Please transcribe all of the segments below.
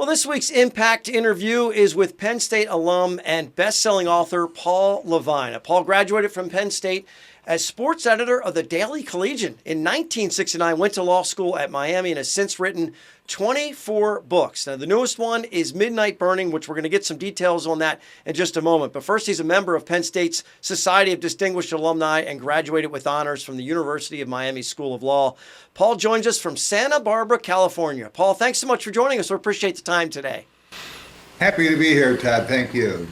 this week's Impact interview is with Penn State alum and best-selling author Paul Levine. Paul graduated from Penn State as sports editor of the Daily Collegian in 1969, went to law school at Miami, and has since written 24 books. Now, the newest one is Midnight Burning, which we're going to get some details on that in just a moment. But first, he's a member of Penn State's Society of Distinguished Alumni and graduated with honors from the University of Miami School of Law. Paul joins us from Santa Barbara, California. Paul, thanks so much for joining us. We appreciate the time today. Happy to be here, Todd. Thank you.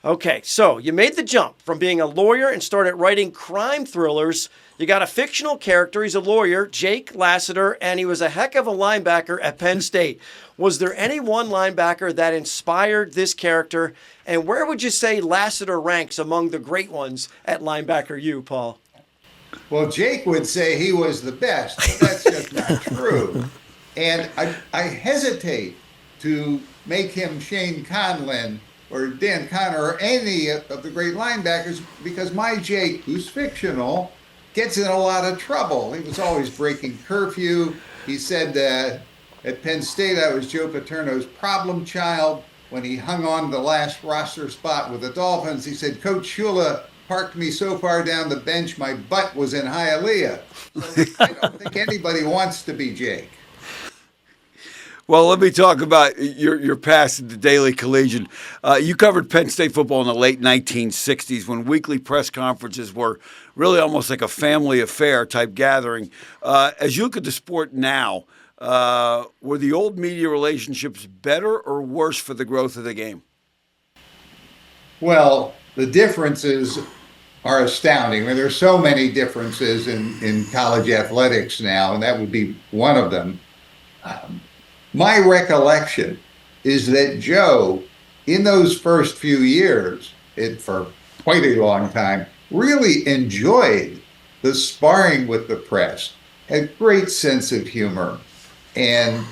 Okay, so you made the jump from being a lawyer and started writing crime thrillers. You got a fictional character. He's a lawyer, Jake Lassiter, and he was a heck of a linebacker at Penn State. Was there any one linebacker that inspired this character? And where would you say Lassiter ranks among the great ones at linebacker U, Paul? Well, Jake would say he was the best, but that's just not true. And I hesitate to make him Shane Conlon or Dan Connor or any of the great linebackers, because my Jake, who's fictional, gets in a lot of trouble. He was always breaking curfew. He said at Penn State, I was Joe Paterno's problem child. When he hung on the last roster spot with the Dolphins, he said, Coach Shula parked me so far down the bench, my butt was in Hialeah. So I don't think anybody wants to be Jake. Well, let me talk about your past at the Daily Collegian. You covered Penn State football in the late 1960s when weekly press conferences were really almost like a family affair type gathering. As you look at the sport now, were the old media relationships better or worse for the growth of the game? Well, the differences are astounding. I mean, there's so many differences in college athletics now, and that would be one of them. My recollection is that Joe, in those first few years, for quite a long time, really enjoyed the sparring with the press, had a great sense of humor. And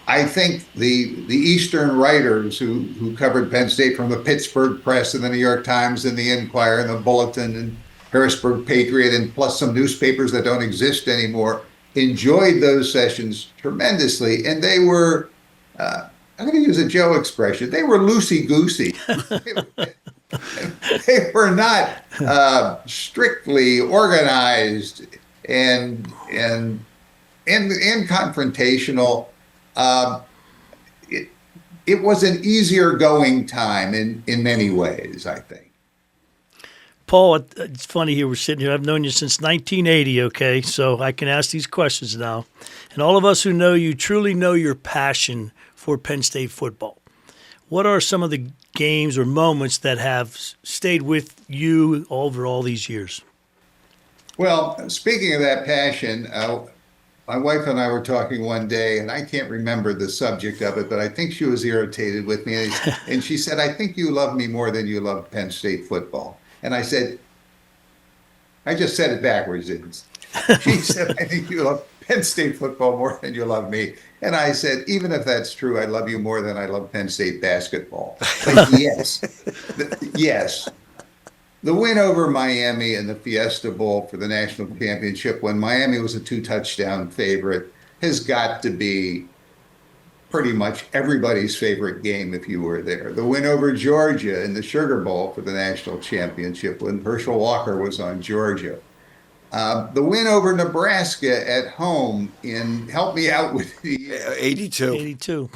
I think the Eastern writers who covered Penn State, from the Pittsburgh Press and the New York Times and the Enquirer and the Bulletin and Harrisburg Patriot, and plus some newspapers that don't exist anymore, enjoyed those sessions tremendously. And they were, I'm going to use a Joe expression, they were loosey-goosey. They were not strictly organized and confrontational. It was an easier going time in many ways, I think. Paul, it's funny here. We're sitting here. I've known you since 1980, okay? So I can ask these questions now. And all of us who know you truly know your passion for Penn State football. What are some of the games or moments that have stayed with you over all these years? Well, speaking of that passion, my wife and I were talking one day, and I can't remember the subject of it, but I think she was irritated with me. And she said, I think you love me more than you love Penn State football. And I said, I just said it backwards. She said, I think you love Penn State football more than you love me. And I said, even if that's true, I love you more than I love Penn State basketball. But yes, yes. The win over Miami in the Fiesta Bowl for the national championship, when Miami was a 2-touchdown favorite, has got to be pretty much everybody's favorite game if you were there. The win over Georgia in the Sugar Bowl for the national championship when Herschel Walker was on Georgia. The win over Nebraska at home in, help me out with the 82.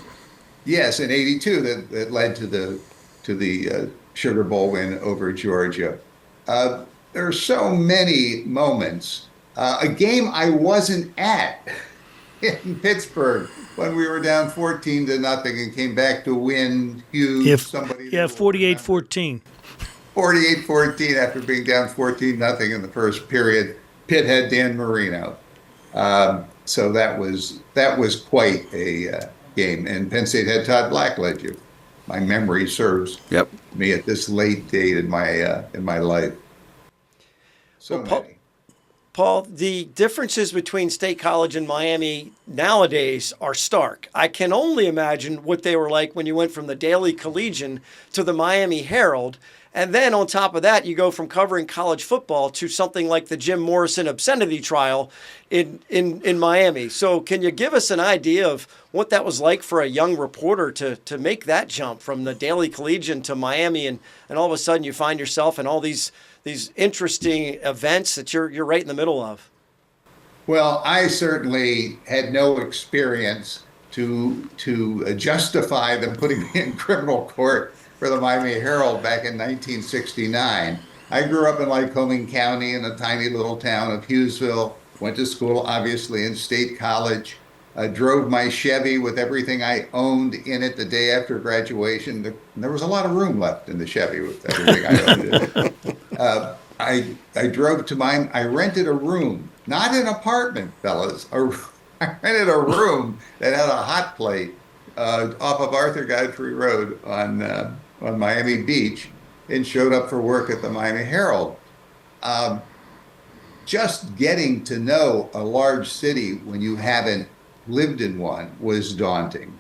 Yes, in 82 that led to the Sugar Bowl win over Georgia. There are so many moments. A game I wasn't at in Pittsburgh when we were down 14-0 and came back to win huge. 48-14. 48-14 after being down 14-0 in the first period. Pitt had Dan Marino. So that was quite a game. And Penn State had Todd Blackledge, if my memory serves me at this late date in my life. So well, many. Paul, the differences between State College and Miami nowadays are stark. I can only imagine what they were like when you went from the Daily Collegian to the Miami Herald. And then on top of that, you go from covering college football to something like the Jim Morrison obscenity trial in Miami. So can you give us an idea of what that was like for a young reporter to make that jump from the Daily Collegian to Miami, and all of a sudden you find yourself in all these interesting events that you're right in the middle of? Well, I certainly had no experience to justify them putting me in criminal court for the Miami Herald back in 1969. I grew up in Lycoming County in a tiny little town of Hughesville, went to school obviously in State College, drove my Chevy with everything I owned in it the day after graduation. There was a lot of room left in the Chevy with everything I owned in it. I drove to mine. I rented a room, not an apartment, fellas. I rented a room that had a hot plate off of Arthur Godfrey Road on Miami Beach, and showed up for work at the Miami Herald. Just getting to know a large city when you haven't lived in one was daunting.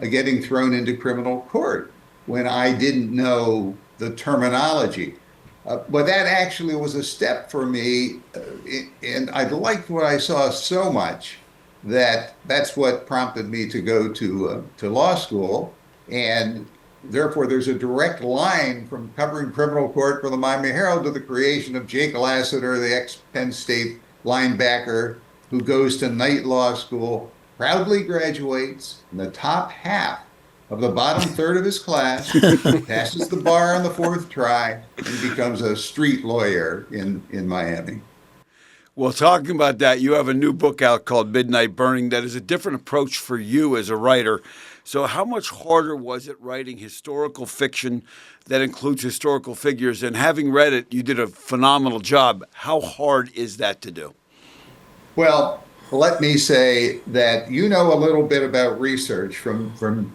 Getting thrown into criminal court when I didn't know the terminology. But that actually was a step for me, and I liked what I saw so much that that's what prompted me to go to law school. And therefore, there's a direct line from covering criminal court for the Miami Herald to the creation of Jake Lassiter, the ex-Penn State linebacker who goes to night law school, proudly graduates in the top half of the bottom third of his class, passes the bar on the fourth try, and becomes a street lawyer in Miami. Well, talking about that, you have a new book out called Midnight Burning that is a different approach for you as a writer. So how much harder was it writing historical fiction that includes historical figures? And having read it, you did a phenomenal job. How hard is that to do? Well, let me say that you know a little bit about research from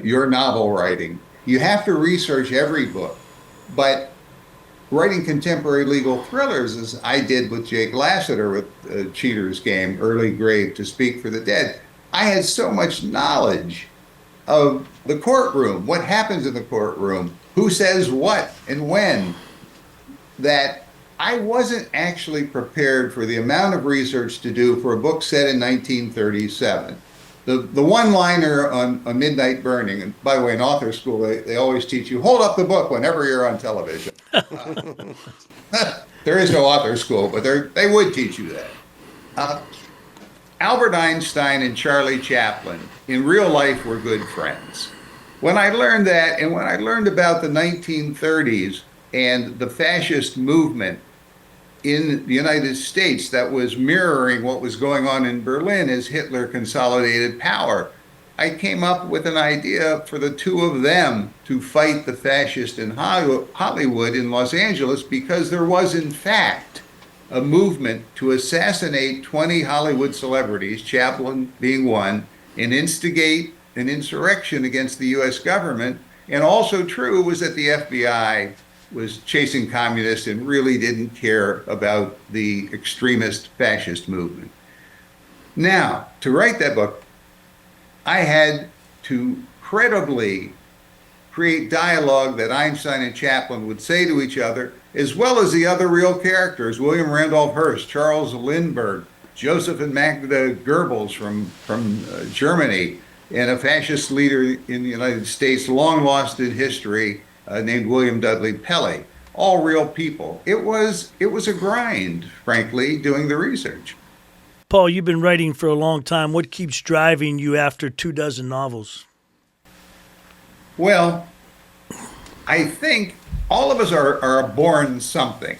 your novel writing. You have to research every book, but writing contemporary legal thrillers, as I did with Jake Lassiter with Cheater's Game, Early Grave, To Speak for the Dead, I had so much knowledge of the courtroom, what happens in the courtroom, who says what and when, that I wasn't actually prepared for the amount of research to do for a book set in 1937. The one-liner on A Midnight Burning, and by the way, in author school, they always teach you, hold up the book whenever you're on television. There is no author school, but they would teach you that. Albert Einstein and Charlie Chaplin in real life were good friends. When I learned that, and when I learned about the 1930s and the fascist movement in the United States that was mirroring what was going on in Berlin as Hitler consolidated power, I came up with an idea for the two of them to fight the fascists in Hollywood in Los Angeles, because there was, in fact, a movement to assassinate 20 Hollywood celebrities, Chaplin being one, and instigate an insurrection against the U.S. government. And also true was that the FBI was chasing communists and really didn't care about the extremist fascist movement. Now, to write that book, I had to credibly create dialogue that Einstein and Chaplin would say to each other, as well as the other real characters, William Randolph Hearst, Charles Lindbergh, Joseph and Magda Goebbels from Germany, and a fascist leader in the United States, long lost in history, named William Dudley Pelley. All real people. It was a grind, frankly, doing the research. Paul, you've been writing for a long time. What keeps driving you after 24 novels? Well, I think all of us are born something,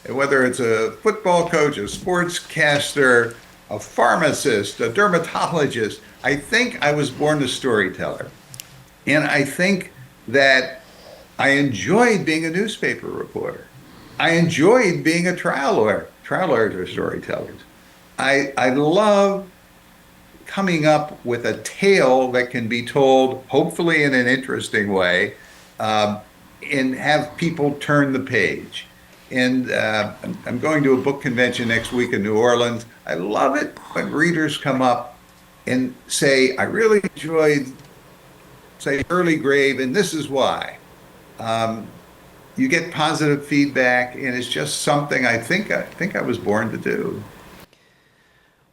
whether it's a football coach, a sportscaster, a pharmacist, a dermatologist. I think I was born a storyteller. And I think that I enjoyed being a newspaper reporter. I enjoyed being a trial lawyer. Trial lawyers are storytellers. I love coming up with a tale that can be told, hopefully in an interesting way, and have people turn the page. And I'm going to a book convention next week in New Orleans. I love it when readers come up and say, I really enjoyed, say, Early Grave, and this is why. You get positive feedback, and it's just something I think I was born to do.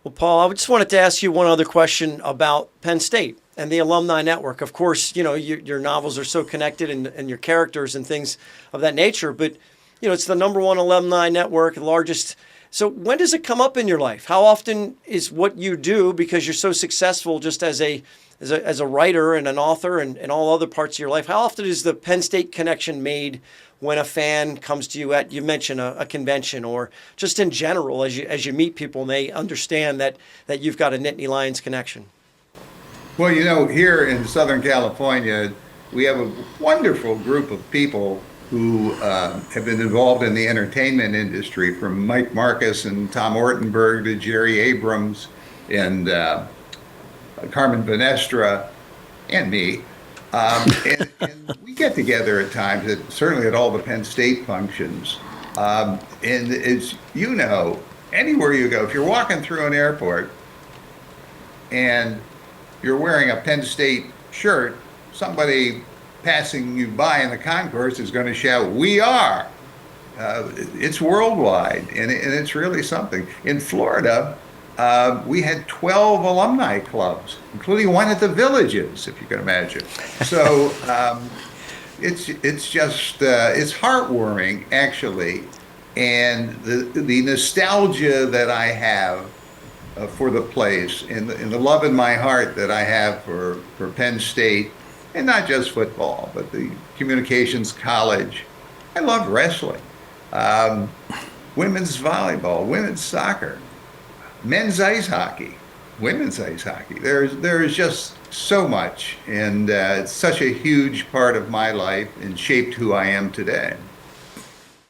Well, Paul, I just wanted to ask you one other question about Penn State and the Alumni Network. Of course, your novels are so connected and your characters and things of that nature, but it's the #1 alumni network, the largest. So when does it come up in your life? How often is what you do, because you're so successful just as a writer and an author and all other parts of your life, how often is the Penn State connection made when a fan comes to you at, you mentioned a convention, or just in general as you meet people and they understand that you've got a Nittany Lions connection? Well, here in Southern California, we have a wonderful group of people who have been involved in the entertainment industry, from Mike Marcus and Tom Ortenberg to Jerry Abrams and Carmen Venestra and me. And we get together at times, certainly at all the Penn State functions. And it's, anywhere you go, if you're walking through an airport and you're wearing a Penn State shirt, somebody passing you by in the concourse is going to shout, "We are!" It's worldwide, and it's really something. In Florida, we had 12 alumni clubs, including one at the Villages, if you can imagine. So it's just it's heartwarming, actually, and the nostalgia that I have for the place, and the love in my heart that I have for Penn State, and not just football, but the communications college. I love wrestling, women's volleyball, women's soccer, men's ice hockey, women's ice hockey. There is just so much, and it's such a huge part of my life and shaped who I am today.